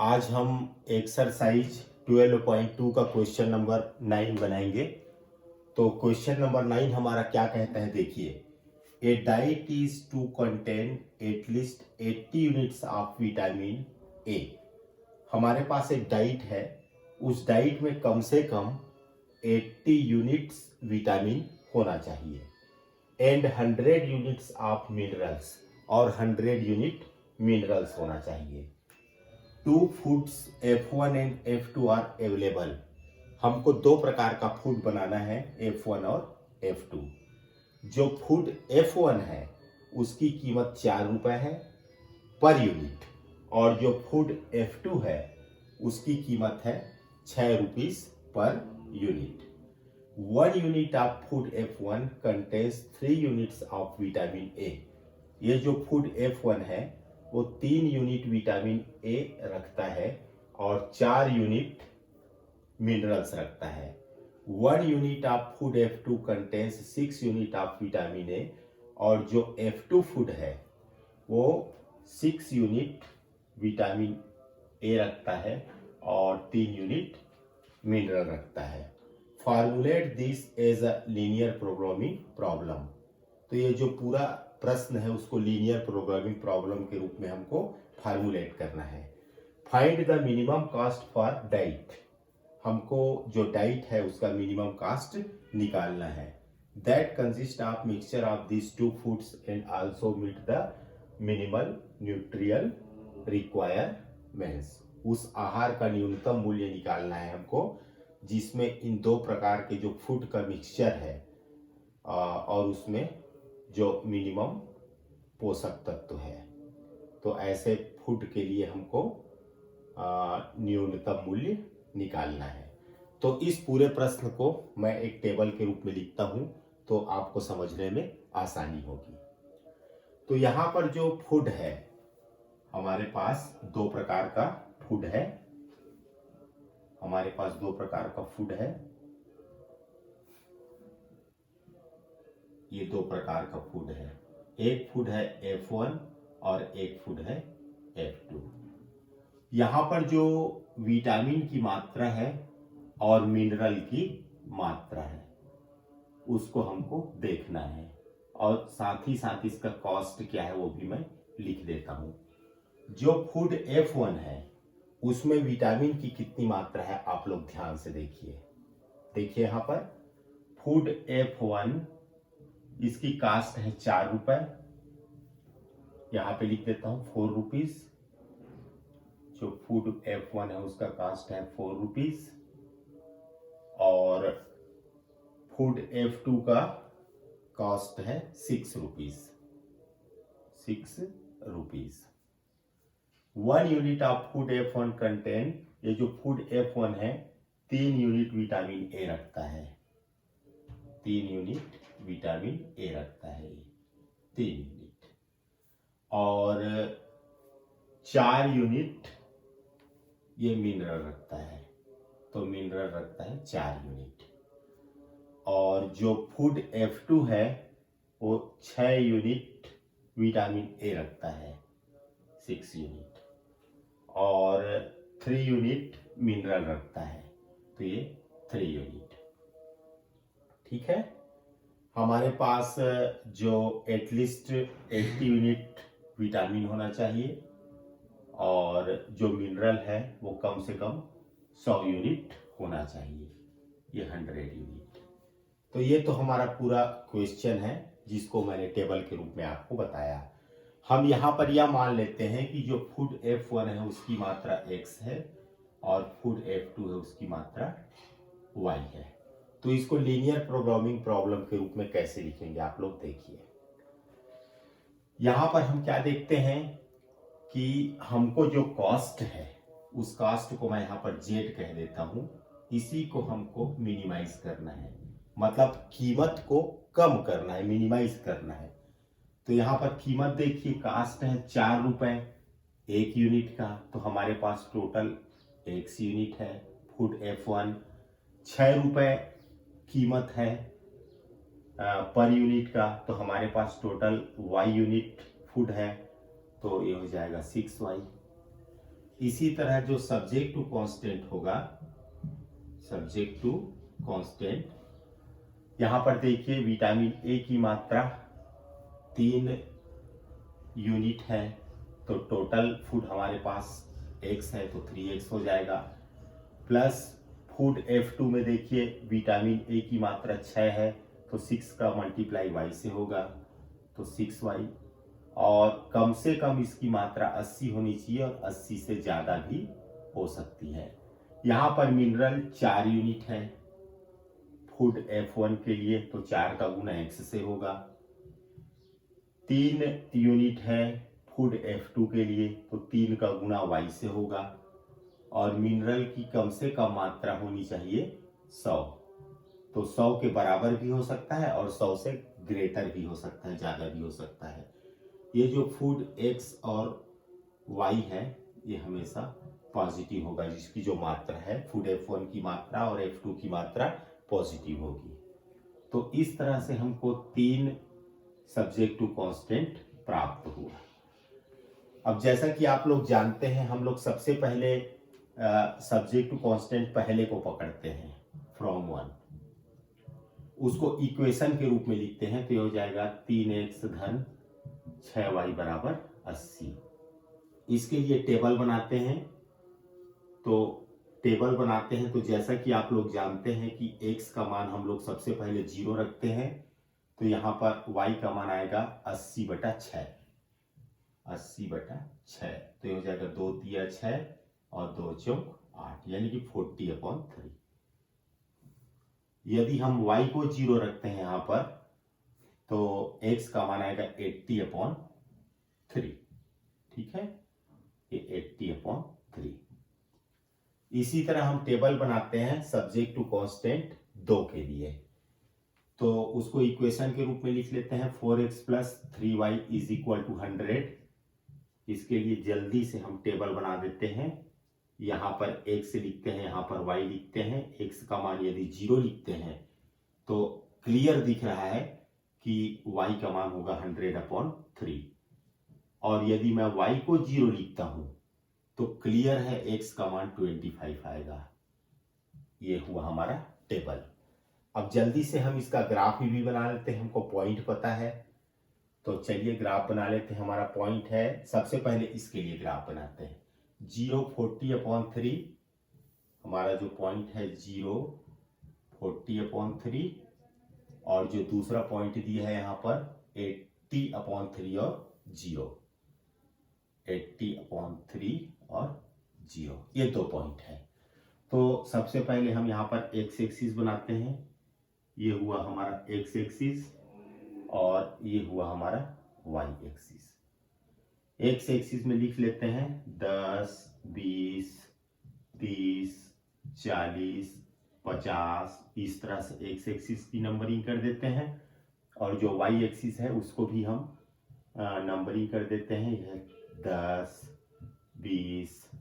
आज हम एक्सरसाइज 12.2 का क्वेश्चन नंबर 9 बनाएंगे। तो क्वेश्चन नंबर 9 हमारा क्या कहता है, देखिए। A diet is to contain at least 80 units of vitamin A. हमारे पास एक डाइट है, उस डाइट में कम से कम 80 यूनिट्स विटामिन होना चाहिए एंड 100 यूनिट्स ऑफ मिनरल्स, और 100 यूनिट मिनरल्स होना चाहिए। Two foods F1 and F2 are available. हमको दो प्रकार का फूड बनाना है, F1 और F2। जो फूड F1 है उसकी कीमत 4 रुपए है पर यूनिट, और जो फूड F2 है उसकी कीमत है 6 rupees per unit. 1 unit of food F1 contains 3 units of vitamin ए। ये जो फूड F1 है वो 3 यूनिट विटामिन ए रखता है और 4 यूनिट मिनरल्स रखता है। 1 unit of food F2 contains 6 unit of vitamin ए, और जो F2 फूड है वो 6 यूनिट विटामिन ए रखता है और 3 यूनिट मिनरल रखता है। Formulate this as a linear programming problem. तो ये जो पूरा प्रश्न है उसको लीनियर प्रोग्रामिंग प्रॉब्लम के रूप में हमको फार्मुलेट करना है। Find the minimum cost for diet. हमको जो डाइट है उसका मिनिमम कॉस्ट निकालना है। That consist of mixture of this two foods and also meet the minimal nutrient requirements. उस आहार का न्यूनतम मूल्य निकालना है हमको जिसमें इन दो प्रकार के जो फूड का मिक्सचर है और उसमें जो मिनिमम पोषक तत्व है। तो ऐसे फूड के लिए हमको न्यूनतम मूल्य निकालना है। तो इस पूरे प्रश्न को मैं एक टेबल के रूप में लिखता हूं तो आपको समझने में आसानी होगी। तो यहां पर जो फूड है, हमारे पास दो प्रकार का फूड है। हमारे पास दो प्रकार का फूड है, ये दो प्रकार का फूड है। एक फूड है F1 और एक फूड है F2। यहां पर जो विटामिन की मात्रा है और मिनरल की मात्रा है उसको हमको देखना है, और साथ ही साथ इसका कॉस्ट क्या है वो भी मैं लिख देता हूं। जो फूड F1 है उसमें विटामिन की कितनी मात्रा है आप लोग ध्यान से देखिए। देखिए यहां पर फूड F1, इसकी कास्ट है 4 रुपए, यहां पे लिख देता हूं 4 रुपीज। जो फूड F1 है उसका कास्ट है 4 रुपीज, और फूड F2 का कॉस्ट है 6 rupees. 6 rupees. 1 unit of food F1 contain, ये जो फूड F1 है 3 यूनिट विटामिन ए रखता है। 3 यूनिट विटामिन ए रखता है, 3 यूनिट, और 4 यूनिट ये मिनरल रखता है। तो मिनरल रखता है 4 यूनिट, और जो फूड F2 है वो 6 यूनिट विटामिन ए रखता है, 6 यूनिट, और 3 यूनिट मिनरल रखता है। तो ये 3 यूनिट। ठीक है। हमारे पास जो एटलीस्ट 80 यूनिट विटामिन होना चाहिए, और जो मिनरल है वो कम से कम 100 यूनिट होना चाहिए, ये 100 यूनिट। तो ये तो हमारा पूरा क्वेश्चन है जिसको मैंने टेबल के रूप में आपको बताया। हम यहाँ पर यह मान लेते हैं कि जो फूड F1 है उसकी मात्रा X है और फूड F2 है उसकी मात्रा Y है। तो इसको लीनियर प्रोग्रामिंग प्रॉब्लम के रूप में कैसे लिखेंगे आप लोग देखिए। यहां पर हम क्या देखते हैं कि हमको जो कॉस्ट है उस कॉस्ट को मैं यहां पर Z कह देता हूं, इसी को हमको मिनिमाइज करना है, मतलब कीमत को कम करना है, मिनिमाइज करना है। तो यहां पर कीमत देखिए, कास्ट है 4 रुपए 1 यूनिट का, तो हमारे पास टोटल X यूनिट है। फूड F1 6 रुपए कीमत है पर यूनिट का, तो हमारे पास टोटल Y यूनिट फूड है, तो ये हो जाएगा 6Y। इसी तरह जो सब्जेक्ट टू कांस्टेंट होगा, सब्जेक्ट टू कांस्टेंट, यहां पर देखिए विटामिन ए की मात्रा 3 यूनिट है, तो टोटल फूड हमारे पास x है तो 3x हो जाएगा। प्लस फूड F2 में देखिए विटामिन ए की मात्रा 6 है, तो 6 का मल्टीप्लाई y से होगा तो 6y, और कम से कम इसकी मात्रा 80 होनी चाहिए और 80 से ज्यादा भी हो सकती है। यहां पर मिनरल 4 यूनिट है फूड F1 के लिए, तो 4 का गुना x से होगा। 3 यूनिट है फूड F2 के लिए, तो 3 का गुना y से होगा, और मिनरल की कम से कम मात्रा होनी चाहिए 100, तो 100 के बराबर भी हो सकता है और 100 से ग्रेटर भी हो सकता है, ज्यादा भी हो सकता है। ये जो फूड x और y है ये हमेशा पॉजिटिव होगा, जिसकी जो मात्रा है फूड F1 की मात्रा और F2 की मात्रा पॉजिटिव होगी। तो इस तरह से हमको 3 सब्जेक्ट टू कांस्टेंट प्राप्त हुआ। अब जैसा कि आप लोग जानते हैं, हम लोग सबसे पहले सब्जेक्ट टू कांस्टेंट पहले को पकड़ते हैं फ्रॉम 1, उसको इक्वेशन के रूप में लिखते हैं, तो ये हो जाएगा 3x धन 6y बराबर 80। इसके लिए टेबल बनाते हैं, तो जैसा कि आप लोग जानते हैं कि x का मान हम लोग सबसे पहले 0 रखते हैं, तो यहाँ पर y का मान आएगा 80/6, 80/6, तो ये हो जाएगा 2 तिया 6 और 2 चौक 8, यानी कि 40/3। यदि हम y को 0 रखते हैं यहाँ पर, तो x का मान आएगा 80/3, ठीक है, ये 80/3। इसी तरह हम टेबल बनाते हैं सब्जेक्ट टू कांस्टेंट 2 के लिए, तो उसको इक्वेशन के रूप में लिख लेते हैं 4x + 3y = 100। इसके लिए जल्दी से हम टेबल बना देते हैं, यहाँ पर x लिखते हैं, यहाँ पर y लिखते हैं। x का मान यदि 0 लिखते हैं तो क्लियर दिख रहा है कि y का मान होगा 100/3, और यदि मैं y को 0 लिखता हूं तो क्लियर है x का मान 25 आएगा। ये हुआ हमारा टेबल। अब जल्दी से हम इसका ग्राफ भी बना लेते हैं, हमको पॉइंट पता है, तो चलिए ग्राफ बना लेते हैं। हमारा पॉइंट है, सबसे पहले इसके लिए ग्राफ बनाते हैं। 0 40/3, हमारा जो पॉइंट है 0 40/3, और जो दूसरा पॉइंट दिया है यहाँ पर 80/3 और 0, 80/3 और 0, ये 2 पॉइंट है। तो सबसे पहले हम यहाँ पर एक्स एक्सिस बनाते हैं, ये हुआ हमारा एक्स एक्सिस और ये हुआ हमारा वाई एक्सिस। एक्स एक्सिस में लिख लेते हैं 10, 20, 30, 40, 50, इस तरह से एक्स एक्सिस की नंबरिंग कर देते हैं, और जो वाई एक्सिस है उसको भी हम नंबरिंग कर देते हैं। यह 10, 20,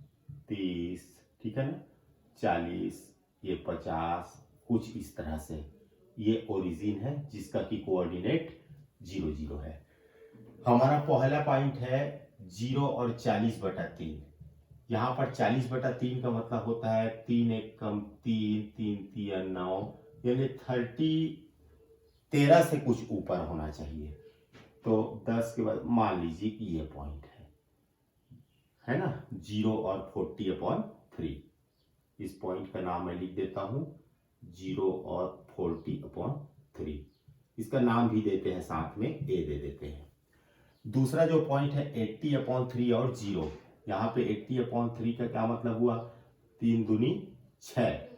30, ठीक है ना, 40, ये 50, कुछ इस तरह से। ये ओरिजिन है जिसका कि कोऑर्डिनेट 0, 0 है। हमारा पहला पॉइंट है 0 और 40/3। यहाँ पर 40/3 का मतलब होता है 3 1 कम 3, 3 3 9, यानी 13 से कुछ ऊपर होना चाहिए। तो 10 के बाद मान लीजिए कि ये पॉइंट है ना, 0 और 40/3। इस पॉइंट का नाम मैं लिख देता हूं 0 और 40/3। इसका नाम भी देते हैं, साथ में ए दे देते हैं। दूसरा जो पॉइंट है 80/3 और 0, यहाँ पे 80/3 का क्या मतलब हुआ, 3 दूनी 6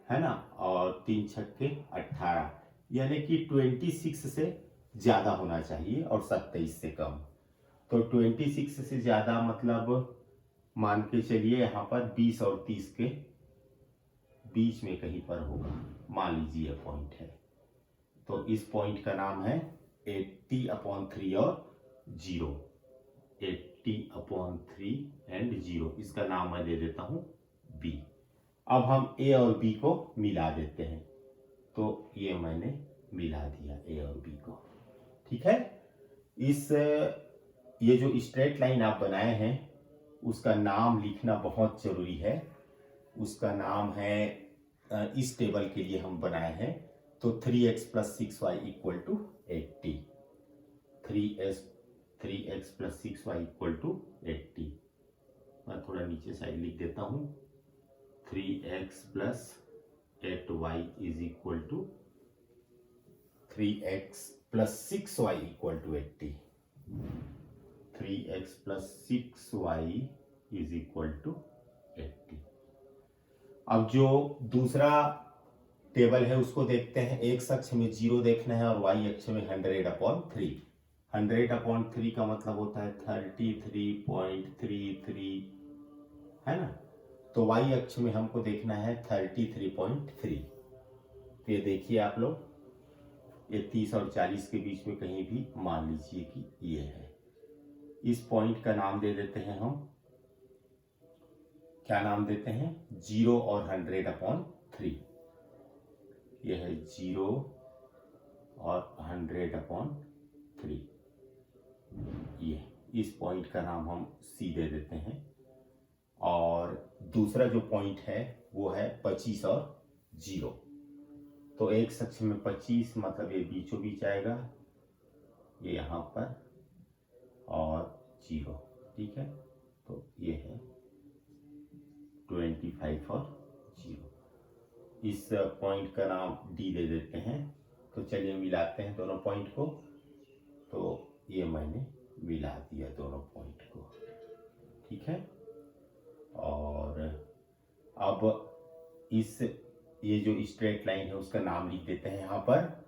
है ना, और 3 छक्के 18, यानी कि 26 से ज्यादा होना चाहिए और 27 से कम। तो 26 से ज्यादा मतलब मान के चलिए यहाँ पर 20 और 30 के बीच में कहीं पर होगा, मान लीजिए पॉइंट है। तो इस पॉइंट का नाम है 80/3 और 0, 80/3 एंड 0, इसका नाम मैं दे देता हूं B। अब हम A और B को मिला देते हैं, तो ये मैंने मिला दिया A और B को, ठीक है। ये जो स्ट्रेट लाइन आप बनाए हैं उसका नाम लिखना बहुत जरूरी है। उसका नाम है, इस टेबल के लिए हम बनाए हैं, तो 3x plus 6y equal to 80। 3x plus 6y equal to 80। मैं थोड़ा नीचे साइड लिख देता हूं। 3x plus 8y is equal to 3x plus 6y equal to 80। 3x plus 6y is equal to 80। अब जो दूसरा टेबल है उसको देखते हैं। एक अक्ष में 0 देखना है और y अक्ष में 100/3। 100/3 का मतलब होता है 33.33, है ना। तो y अक्ष में हमको देखना है 33.3। तो ये देखिए आप लोग, ये 30 और 40 के बीच में कहीं भी मान लीजिए कि ये है। इस पॉइंट का नाम दे देते हैं हम, क्या नाम देते हैं, 0 और 100/3। यह है 0 और 100/3। ये इस पॉइंट का नाम हम C दे देते हैं। और दूसरा जो पॉइंट है वो है 25 और 0। तो एक अक्ष में 25 मतलब ये बीचों बीच आएगा, ये यहाँ पर, और 0, ठीक है। तो ये है 25 और 0। इस पॉइंट का नाम D दे देते हैं। तो चलिए मिलाते हैं दोनों पॉइंट को। तो ये मैंने मिला दिया दोनों पॉइंट को, ठीक है। और अब ये जो स्ट्रेट लाइन है उसका नाम लिख देते हैं यहाँ पर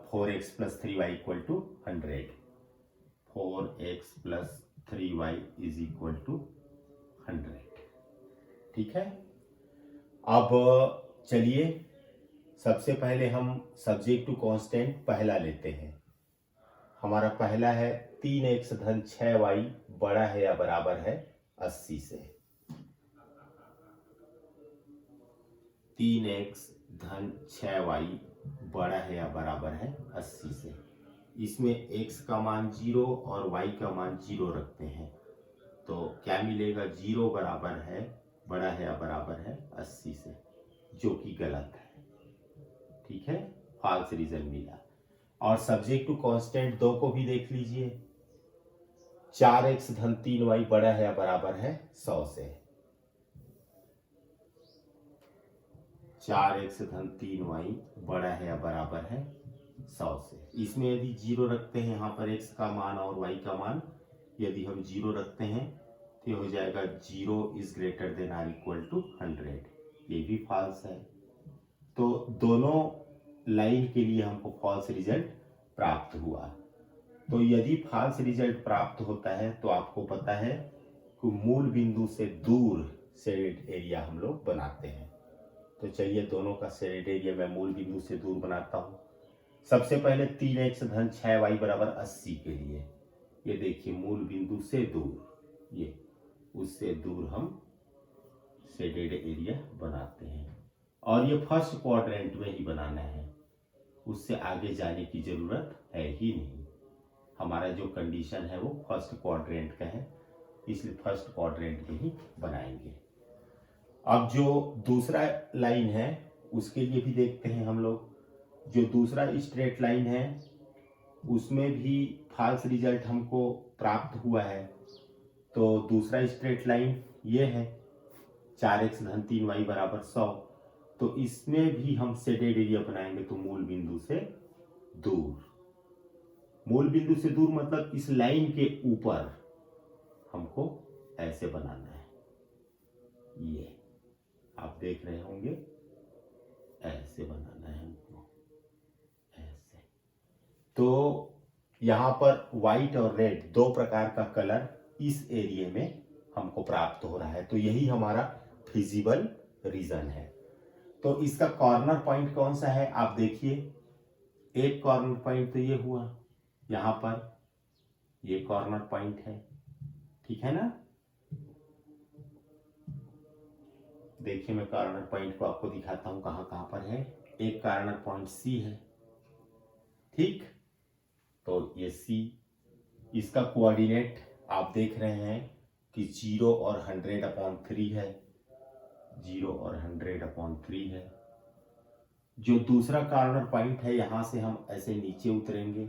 4x plus 3y equal to 100। 4x plus 3y is equal to 100, ठीक है। अब चलिए सबसे पहले हम सब्जेक्ट टू कांस्टेंट पहला लेते हैं। हमारा पहला है 3x धन 6y बड़ा है या बराबर है 80 से। 3x धन 6y बड़ा है या बराबर है 80 से। इसमें x का मान 0 और y का मान 0 रखते हैं, तो क्या मिलेगा, 0 बराबर है, बड़ा है या बराबर है 80 से, जो कि गलत है, ठीक है, फॉल्स रीजन मिला। और सब्जेक्ट टू कांस्टेंट 2 को भी देख लीजिए। 4x धन 3y बड़ा है या बराबर है 100 से। 4x धन 3y बड़ा है या बराबर है 100 से। इसमें यदि 0 रखते हैं यहाँ पर x का मान और y का मान, यदि हम 0 रखते हैं तो ये हो जाएगा 0 is greater than or equal to 100। ये भी फॉल्स है। तो दोनों लाइन के लिए हमको फॉल्स रिजल्ट प्राप्त हुआ। तो यदि फॉल्स रिजल्ट प्राप्त होता है तो आपको पता है कि मूल बिंदु से दूर शेडेड एरिया हम लोग बनाते हैं। तो चलिए दोनों का शेडेड एरिया मैं मूल बिंदु से दूर बनाता हूं। सबसे पहले 3x धन 6y बराबर 80 के लिए, ये देखिए मूल बिंदु से दूर, ये उससे दूर हम शेडेड एरिया बनाते हैं। और ये फर्स्ट क्वाड्रेंट में ही बनाना है, उससे आगे जाने की जरूरत है ही नहीं। हमारा जो कंडीशन है वो फर्स्ट क्वाड्रेंट का है, इसलिए फर्स्ट क्वाड्रेंट में ही बनाएंगे। अब जो दूसरा लाइन है उसके लिए भी देखते हैं हम लोग। जो दूसरा स्ट्रेट लाइन है उसमें भी फॉल्स रिजल्ट हमको प्राप्त हुआ है। तो दूसरा स्ट्रेट लाइन ये है 4x धन 3y बराबर 100। तो इसमें भी हम शेडेड एरिया बनाएंगे, तो मूल बिंदु से दूर, मूल बिंदु से दूर मतलब इस लाइन के ऊपर हमको ऐसे बनाना है। ये आप देख रहे होंगे, ऐसे बनाना है हमको, ऐसे। तो यहां पर व्हाइट और रेड 2 प्रकार का कलर इस एरिया में हमको प्राप्त हो रहा है। तो यही हमारा फिजिबल रीजन है। तो इसका कॉर्नर पॉइंट कौन सा है आप देखिए। एक कॉर्नर पॉइंट तो ये हुआ, यहां पर ये कॉर्नर पॉइंट है, ठीक है ना। देखिए मैं कॉर्नर पॉइंट को आपको दिखाता हूं कहां कहां पर है। एक कॉर्नर पॉइंट C है, ठीक। तो ये C, इसका कोऑर्डिनेट आप देख रहे हैं कि 0 और 100/3 है, 0 और 100/3 है। जो दूसरा कॉर्नर पॉइंट है यहां से हम ऐसे नीचे उतरेंगे,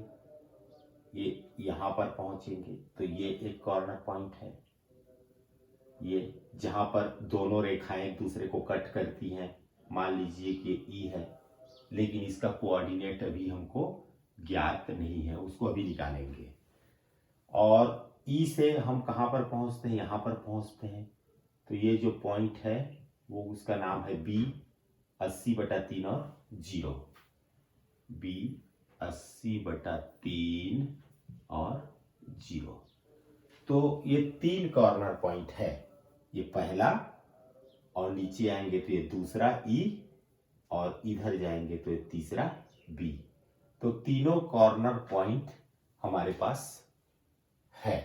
ये यहां पर पहुंचेंगे, तो ये एक कॉर्नर पॉइंट है, ये जहां पर दोनों रेखाएं एक दूसरे को कट करती हैं। मान लीजिए कि ई है, लेकिन इसका कोऑर्डिनेट अभी हमको ज्ञात नहीं है, उसको अभी निकालेंगे। और ई से हम कहां पर पहुंचते हैं, यहां पर पहुंचते हैं। तो ये जो पॉइंट है वो उसका नाम है बी, 80/3 और 0, बी 80/3 और 0। तो ये 3 कॉर्नर पॉइंट है, ये पहला, और नीचे आएंगे तो ये दूसरा ई, और इधर जाएंगे तो ये तीसरा बी। तो तीनों कॉर्नर पॉइंट हमारे पास है।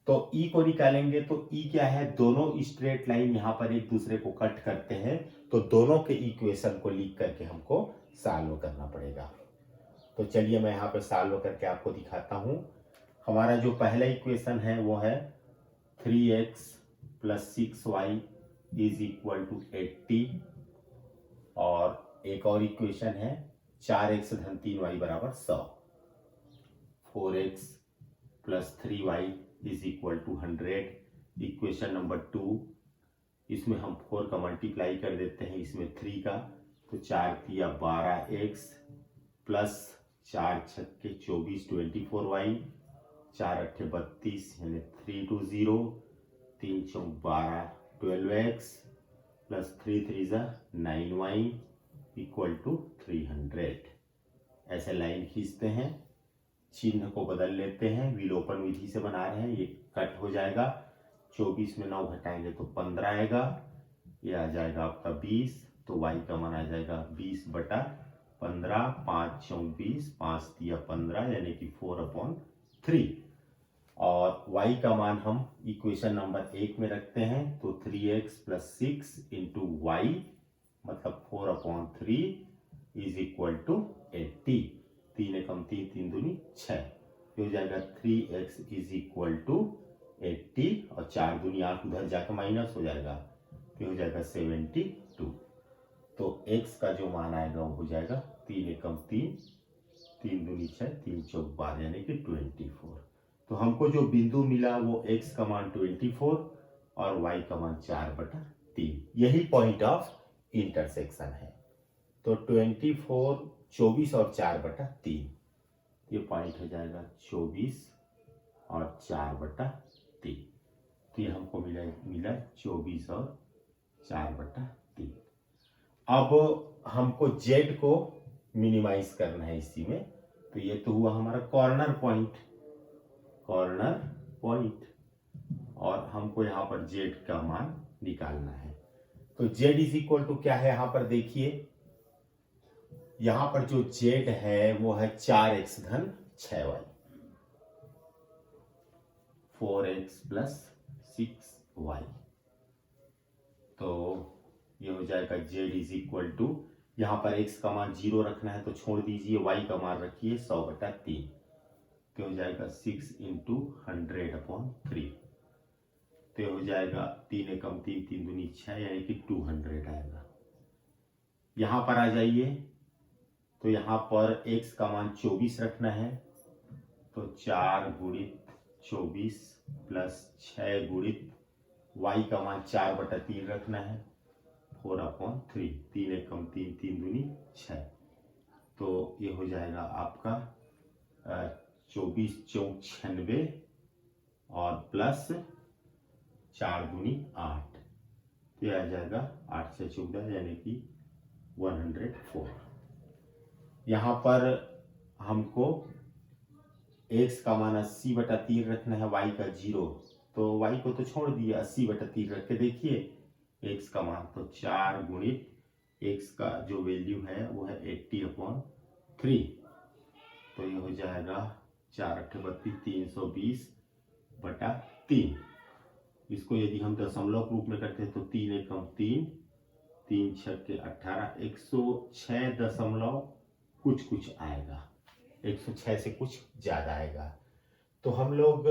तो ई को निकालेंगे तो ई क्या है, दोनों स्ट्रेट लाइन यहां पर एक दूसरे को कट करते हैं, तो दोनों के इक्वेशन को लिख करके हमको सॉल्व करना पड़ेगा। तो चलिए मैं यहाँ पे सॉल्व करके आपको दिखाता हूं। हमारा जो पहला इक्वेशन है वो है 3x + 6y = 80, और एक और इक्वेशन है 4x - 3y = 100, 4x + 3y = 100। Equation number 2, इसमें हम 4 का मल्टीप्लाई कर देते हैं इसमें 3 का, तो 4 × 12x प्लस 4 × 6 = 24, 24y, 4 × 8 = 32, यानी 3 2 0, 3 × 4 = 12, 12x प्लस 3 3 = 9y = 300। ऐसे लाइन खींचते हैं, चिन्ह को बदल लेते हैं, विलोपन विधि से बना रहे हैं, ये कट हो जाएगा। 24 में 9 घटाएंगे तो 15 आएगा, ये आ जाएगा आपका 20, तो y का मान आ जाएगा 20/15, 5 × 4 = 20, 5 × 3 = 15, यानी कि 4/3। और y का मान हम इक्वेशन नंबर 1 में रखते हैं, तो 3x + 6 × y मतलब 4/3 = 80। 3 × 3 3 दूनी 6, हो जाएगा 3x = 80, और 4 दूनी 8, उधर जाकर माइनस हो जाएगा, तो हो जाएगा 72। तो x का जो मान आएगा वो हो जाएगा 3 × 3 3 दूनी 6, 3 × 4 = 12, यानी कि 24। तो हमको जो बिंदु मिला वो x का मान 24 और y का मान 4/3, यही पॉइंट ऑफ इंटरसेक्शन है। तो 24 24 और 4/3, ये पॉइंट हो जाएगा 24 और 4/3। तो ये हमको मिला 24 और 4/3। अब हमको z को मिनिमाइज करना है इसी में, तो ये तो हुआ हमारा कॉर्नर पॉइंट, और हमको यहाँ पर z का मान निकालना है। तो z = क्या है, यहाँ पर देखिए, यहाँ पर जो z है वो है 4x - 6y, 4x + 6y। तो ये हो जाएगा z = यहाँ पर x का मान 0 रखना है तो छोड़ दीजिए, y का मान रखिए 100/3, तो हो जाएगा 6 × 100/3, तो हो जाएगा 3 × 3 3 दूनी 6, यानी कि 200 आएगा। यहाँ पर आ जाइए, तो यहाँ पर x का मान 24 रखना है, तो 4 × 24 प्लस 6 × y का मान 4/3 रखना है, 4/3, 3 × 3 3 दूनी 6, तो ये हो जाएगा आपका 24 × 4 = 96, और प्लस 4 दूनी 8, तो ये आ जाएगा 8 से 14, यानी कि 104। यहाँ पर हमको x का मान 80/3 रखना है, y का 0, तो y को तो छोड़ दिए, 80/3 रख के देखिए x का मान, तो 4 × x का जो वैल्यू है वो है 80/3, तो ये हो जाएगा 4 × 8 = 32, 320/3। इसको यदि हम दशमलव रूप में करते हैं तो 3 × 3 3 × 6 = 18, 106 दशमलव कुछ आएगा, 106 से कुछ ज्यादा आएगा। तो हम लोग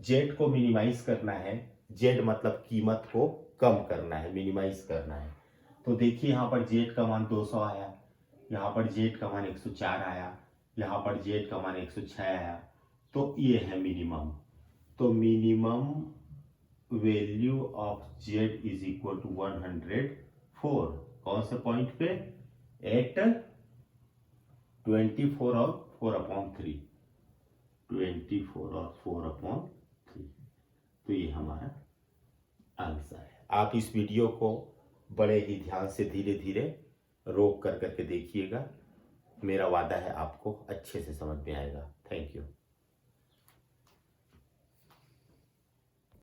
z को मिनिमाइज करना है, जेड मतलब कीमत को कम करना है, मिनिमाइज करना है। तो देखिए यहाँ पर जेड का मान 200 आया, यहाँ पर जेड का मान 104 आया, यहाँ पर जेड का मान 106 आया। तो ये है मिनिमम। तो minimum value of Z is equal to 104। कौन से पॉइंट पे? एट 24 और 4/3, 24 और 4/3। तो ये हमारा आंसर है। आप इस वीडियो को बड़े ही ध्यान से धीरे धीरे रोक कर करके देखिएगा। मेरा वादा है आपको अच्छे से समझ में आएगा। Thank you.